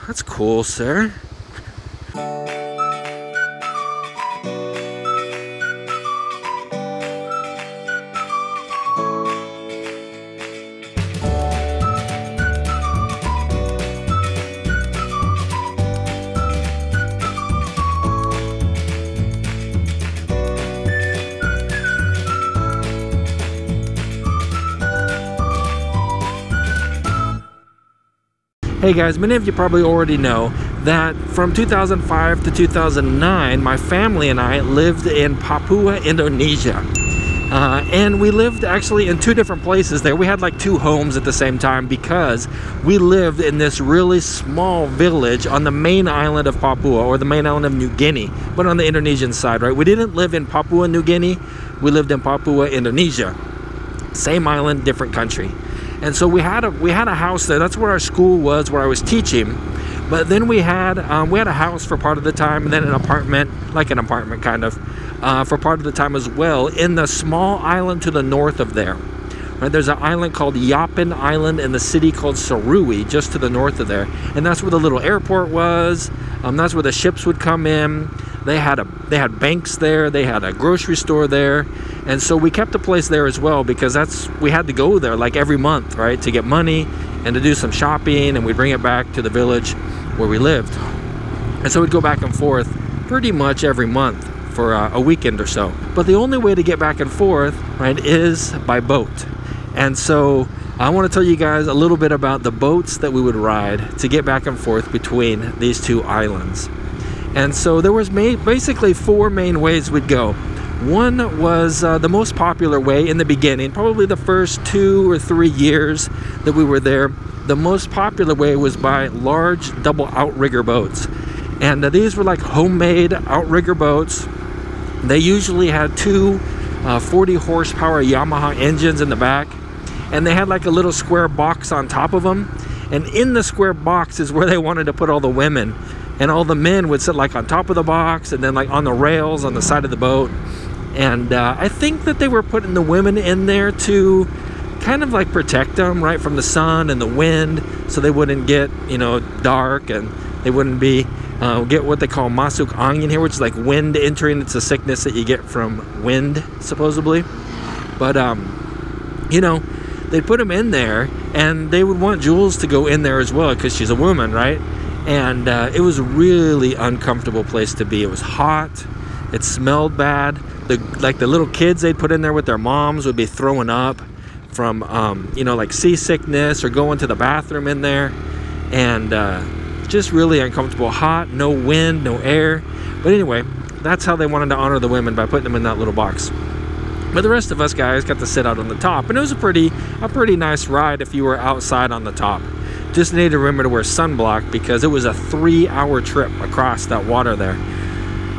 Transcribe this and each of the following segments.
That's cool, sir. Hey guys, many of you probably already know that from 2005 to 2009, my family and I lived in Papua, Indonesia. And we lived actually in two different places there. We had like two homes at the same time because we lived in this really small village on the main island of Papua, or the main island of New Guinea, but on the Indonesian side, right? We didn't live in Papua New Guinea, we lived in Papua, Indonesia. Same island, different country. And so we had a house there. That's where our school was, where I was teaching. But then we had a house for part of the time, and then an apartment, like an apartment kind of, for part of the time as well, in the small island to the north of there. Right, there's an island called Waropen Island and the city called Serui just to the north of there, and that's where the little airport was. That's where the ships would come in. They had banks there. They had a grocery store there, and so we kept a place there as well because we had to go there like every month, right, to get money and to do some shopping, and we'd bring it back to the village where we lived. And so we'd go back and forth pretty much every month for a weekend or so. But the only way to get back and forth, right, is by boat. And so I want to tell you guys a little bit about the boats that we would ride to get back and forth between these two islands. And so there was basically four main ways we'd go. One was the most popular way in the beginning, probably the first 2 or 3 years that we were there. The most popular way was by large double outrigger boats. And these were like homemade outrigger boats. They usually had two 40 horsepower Yamaha engines in the back. And they had like a little square box on top of them. And in the square box is where they wanted to put all the women. And all the men would sit like on top of the box and then like on the rails on the side of the boat. And I think that they were putting the women in there to kind of like protect them, right, from the sun and the wind, so they wouldn't get, you know, dark, and they wouldn't be get what they call masuk angin here, which is like wind entering. It's a sickness that you get from wind, supposedly. But you know, they'd put them in there, and they would want Jules to go in there as well because she's a woman, right? And it was a really uncomfortable place to be. It was hot. It smelled bad. The little kids they'd put in there with their moms would be throwing up from, you know, like seasickness or going to the bathroom in there. And just really uncomfortable. Hot, no wind, no air. But anyway, that's how they wanted to honor the women, by putting them in that little box. But the rest of us guys got to sit out on the top. And it was a pretty nice ride if you were outside on the top. Just needed to remember to wear sunblock because it was a 3-hour trip across that water there.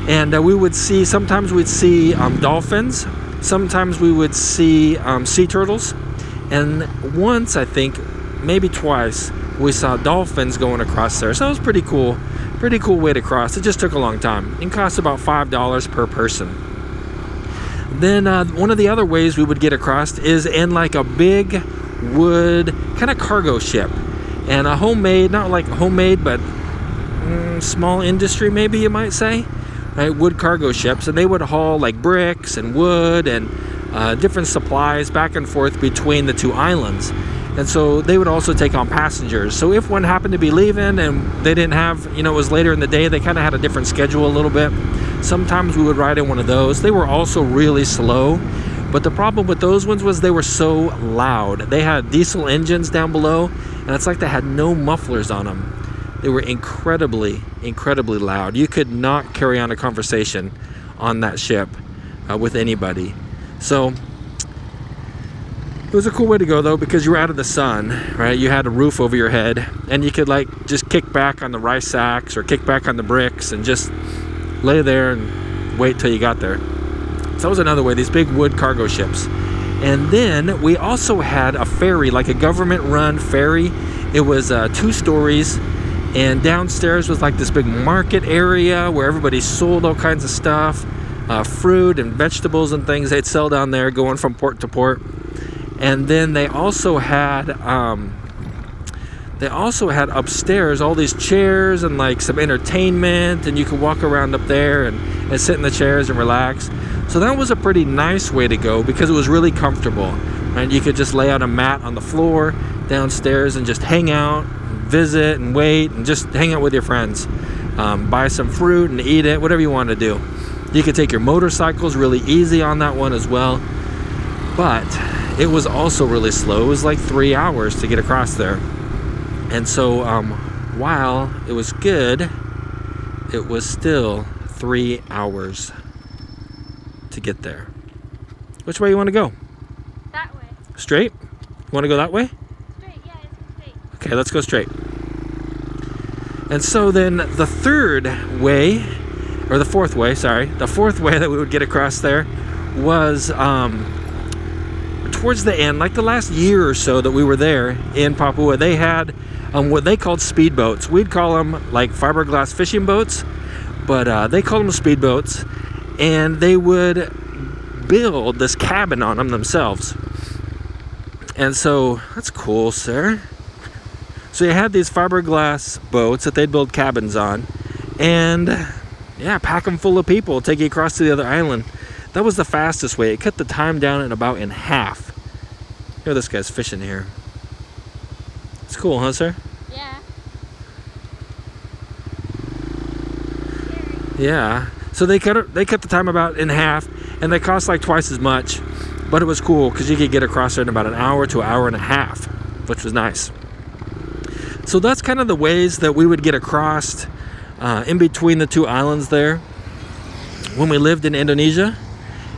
And we would see, sometimes we'd see dolphins, sometimes we would see sea turtles, and once, I think, maybe twice, we saw dolphins going across there. So it was pretty cool way to cross. It just took a long time. It cost about $5 per person. Then one of the other ways we would get across is in like a big wood kind of cargo ship. And a homemade, not like homemade, but small industry, maybe you might say, right? Wood cargo ships, and they would haul like bricks and wood and different supplies back and forth between the two islands. And so they would also take on passengers. So if one happened to be leaving and they didn't have, you know, it was later in the day, they kind of had a different schedule a little bit. Sometimes we would ride in one of those. They were also really slow. But the problem with those ones was they were so loud. They had diesel engines down below, and it's like they had no mufflers on them. They were incredibly loud. You could not carry on a conversation on that ship with anybody. So it was a cool way to go though, because you were out of the sun, right? You had a roof over your head, and you could like just kick back on the rice sacks or kick back on the bricks and just lay there and wait till you got there. So that was another way, these big wood cargo ships. And then we also had a ferry, like a government-run ferry. It was 2 stories, and downstairs was like this big market area where everybody sold all kinds of stuff, fruit and vegetables and things they'd sell down there going from port to port. And then they also had they also had upstairs all these chairs and like some entertainment, and you could walk around up there and sit in the chairs and relax. So that was a pretty nice way to go because it was really comfortable. And you could just lay out a mat on the floor downstairs and just hang out, visit and wait, and just hang out with your friends. Buy some fruit and eat it, whatever you want to do. You could take your motorcycles really easy on that one as well. But it was also really slow. It was like 3 hours to get across there. And so while it was good, it was still 3 hours to get there. Which way you want to go? That way. Straight? You want to go that way? Straight, yeah, it's straight. Okay, let's go straight. And so then the third way, or the fourth way, sorry, the fourth way that we would get across there was towards the end, like the last year or so that we were there in Papua. They had what they called speedboats. We'd call them like fiberglass fishing boats, but they called them speedboats, and they would build this cabin on them themselves. And so that's cool, sir. So you had these fiberglass boats that they'd build cabins on, and yeah, pack them full of people, take you across to the other island. That was the fastest way. It cut the time down in about in half. Here, this guy's fishing here. It's cool, huh, sir? Yeah. Yeah. So they cut the time about in half, and they cost like twice as much, but it was cool because you could get across there in about an hour to an hour and a half, which was nice. So that's kind of the ways that we would get across in between the two islands there when we lived in Indonesia.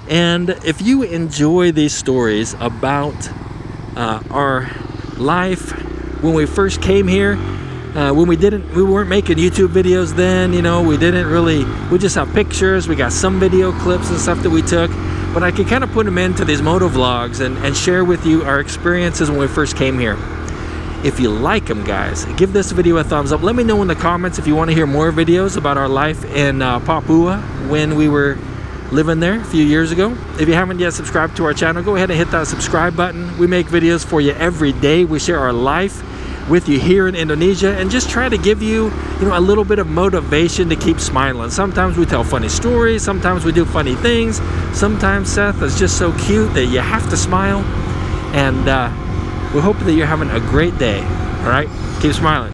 And if you enjoy these stories about our life when we first came here, when we weren't making YouTube videos then, you know, we just have pictures, we got some video clips and stuff that we took, but I could kind of put them into these motovlogs and share with you our experiences when we first came here. If you like them, guys, give this video a thumbs up. Let me know in the comments if you want to hear more videos about our life in Papua when we were living there a few years ago. If you haven't yet subscribed to our channel, go ahead and hit that subscribe button. We make videos for you every day. We share our life with you here in Indonesia and just try to give you, a little bit of motivation to keep smiling. Sometimes we tell funny stories, sometimes we do funny things, sometimes Seth is just so cute that you have to smile. And we hope that you're having a great day. All right, keep smiling.